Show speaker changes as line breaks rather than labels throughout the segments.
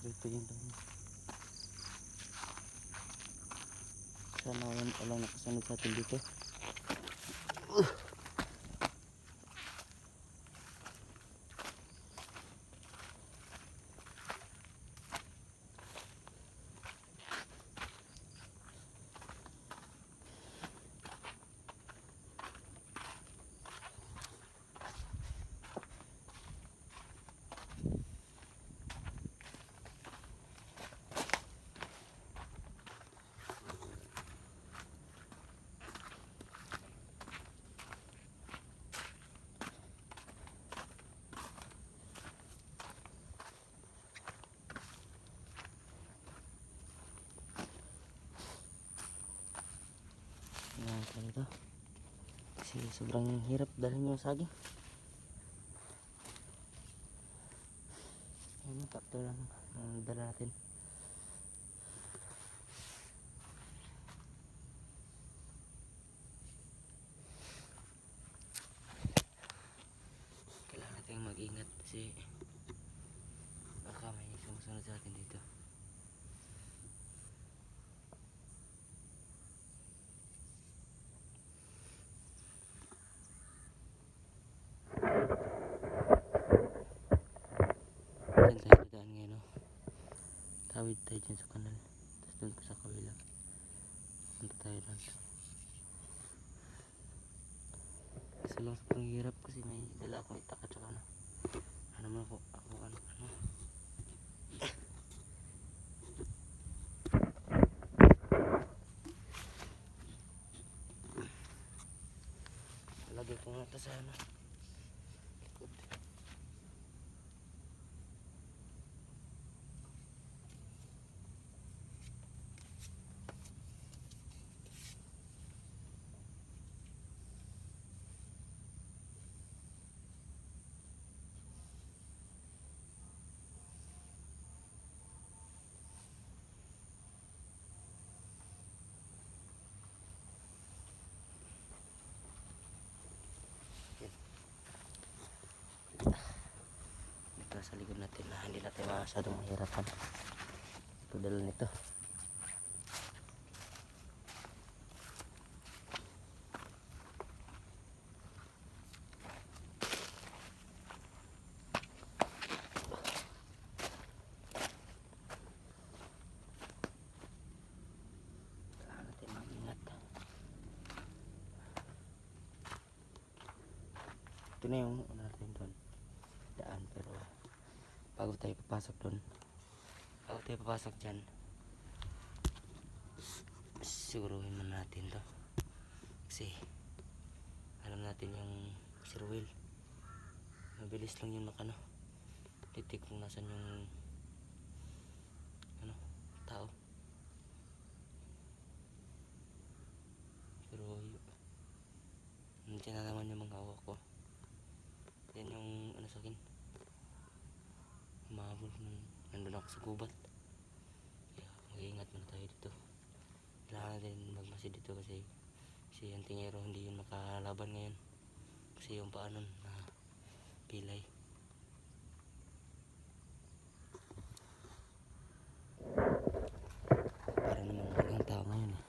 Ito yung dami. Sana walang nakasunod sa atin dito. Ito. Kasi sobrang hirap dalhin yung saging. Ayun, tatlo lang ang dala natin. Kailangan natin mag-ingat kasi baka may sumusunod sa atin dito. Diyan tayo daan ngayon, no? Tawid tayo dyan sa kanal. Tapos dun pa sa kabila. Punta tayo lang. Kasi lang sa panghirap kasi may dala akong itak at saka ano mo ako ano. Lagay ko nga ito sa ano. Likod. Ito sa likod natin na hindi natin masyadong mahirapan. Ito dala nito. Kailangan natin mag-ingat. Ito na yung ano natin doon. Daan, pero bago tayo papasok doon, bago tayo papasok dyan, siguruhin man natin to kasi alam natin yung sir wheel mabilis lang yun makano titik kung nasan yung ano tao, pero nandiyan na naman yung mga hawak ko. Yan yung ano sa akin, umabot nandun ako sa gubat, kaya mag-iingat muna tayo dito. Kailangan natin magmasid dito kasi si Antingero hindi yun makalaban ngayon kasi yung paa nun na pilay. Para naman walang tao ngayon eh.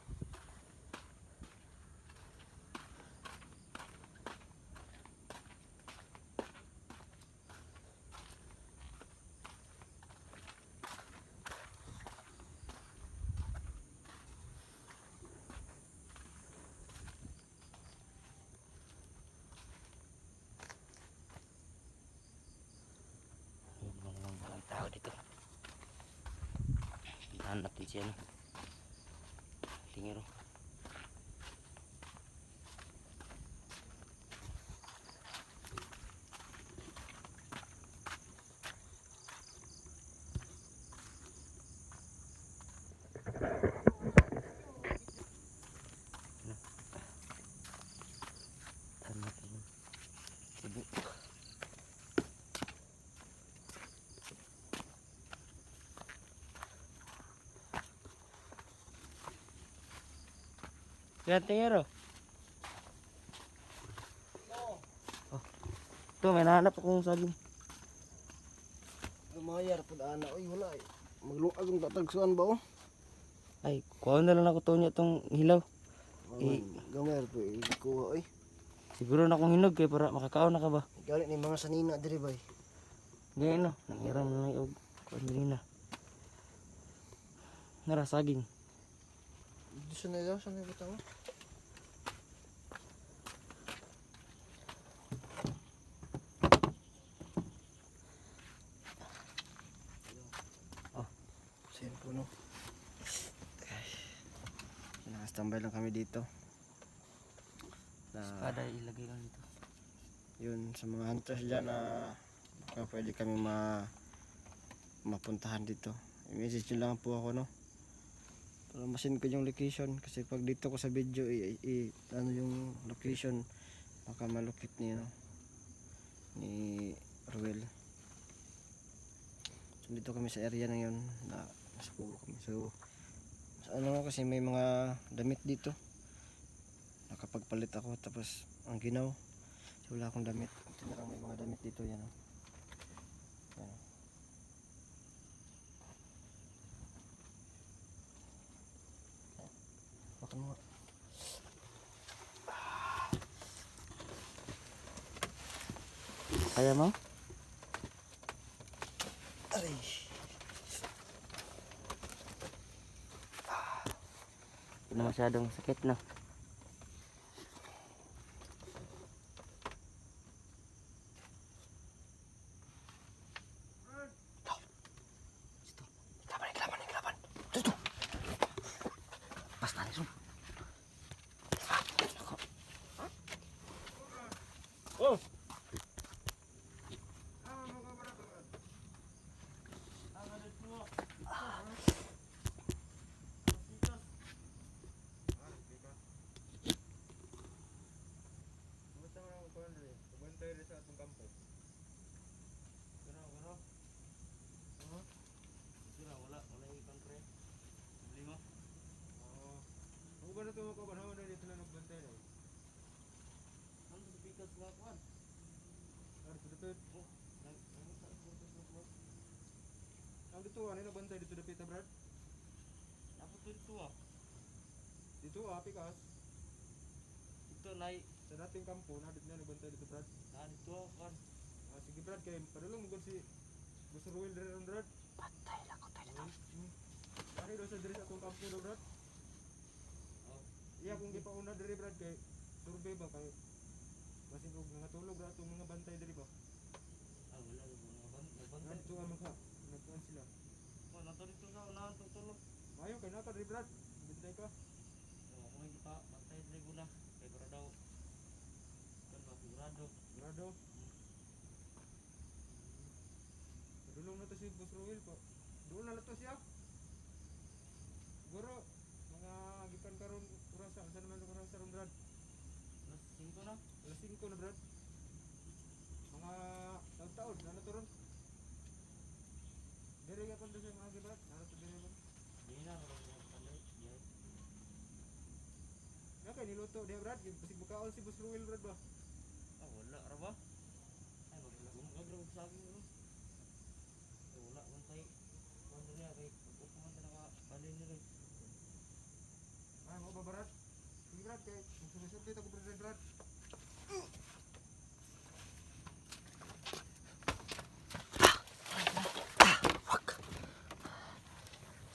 Tao dito. Puntahan natin siya, no? Tingero. Tama kayo. Sibu. Yan, Tingero. Oh. Ito, may nahanap akong saging.
Lumayar po ana. Uy, wala eh. maglungag ang tatagsuan ba oh?
Ay, kuha na lang ako to niya itong hilaw.
Gamay po ikuha eh.
Siguro na akong hinog kay para makakaon na ka ba?
Galit ni mga sanina diri bay.
Ganyan no, nangiram na yung kuha nila. Nara, saging.
Dito sa nila, saan na bitaw?
Oh.
Cellphone no. Nakastambay lang kami dito.
Espada ilagay lang dito.
Yun sa mga hunters dyan na baka pwede kami mapuntahan dito. I-message nyo lang po ako no. Para masin ko yung location kasi pag dito ko sa video ano yung location baka malukit ni no ni Ruel. So dito kami sa area na yun na nasubo kami. So ano kasi may mga damit dito. Nakapagpalit ako tapos ang ginaw. So wala akong damit. Ito na lang may mga damit dito yan oh. Yan. Baka mo.
Kaya mo?
Aray.
Hindi na masyadong sakit na.
Laban. Dito.
Basta niso.
Oh.
Ano ito mga kabanhawan na dito na nagbantay na eh?
Ano sa pikas nga kuan?
Ano dito? Ang dito ano na bantay dito dapit na Brad?
Dapat dito ah.
Dito pikas.
Ito nai
Sa dating kampo na dito na nagbantay dito Brad.
dito kuan.
Sige Brad kay padulong mo si Boss Ruel dire ron Brad.
Patay lang ko tayo dito.
Ari do sa dire sa atong kampo do Brad. Iya kung gipauna dire Brad kay survey ba kay basin og mga tulog ra atong mga bantay dire ba?
Ah, wala yung mga bantay.
Nandito ang mga nagkuan sila.
Oh, nato dito sa unahan tong tulog.
Mayo kay naka dire Brad. Bintay ka.
Oh, ako hindi pa patay dre guna. Kay para daw kan ba sigurado.
Grado. Padulong na to si Boss Ruel pa. Doon na lang to siya. Siguro mga gikan karon kurasa sa naman kurasa ron Brad.
Plus 5 na.
Alas 5 na Brad. Mga taon-taon na to ron. Dire ka kon sa mga Brad. Ano to dire ron?
Di na ako patay. Diay.
Na kay niluto dia Brad, basig bukaon si Boss Ruel Brad ba?
Ah, wala ra ba? Ay, magagrawag sa akin no. Ay, wala bantay. Kuan niya kay pagkukuman na nakabalin nila.
Ay mo ba Brad? Sige Brad kay susunod dito ko Brad.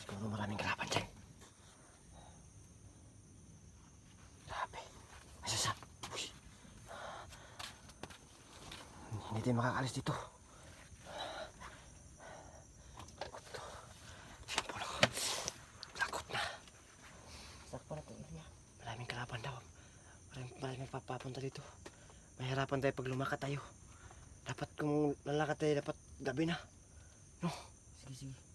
Siguro maraming kalaban dyan. Grabe. Masasa. Uy. Hindi tayo makakalis dito. Takot to. Siyempre ako. Takot na.
Sakto na to area.
Maraming kalaban daw. Maraming papapunta dito. Mahirapan tayo pag lumakad tayo. Dapat kung lalakad tayo, dapat gabi na.
Sige, sige.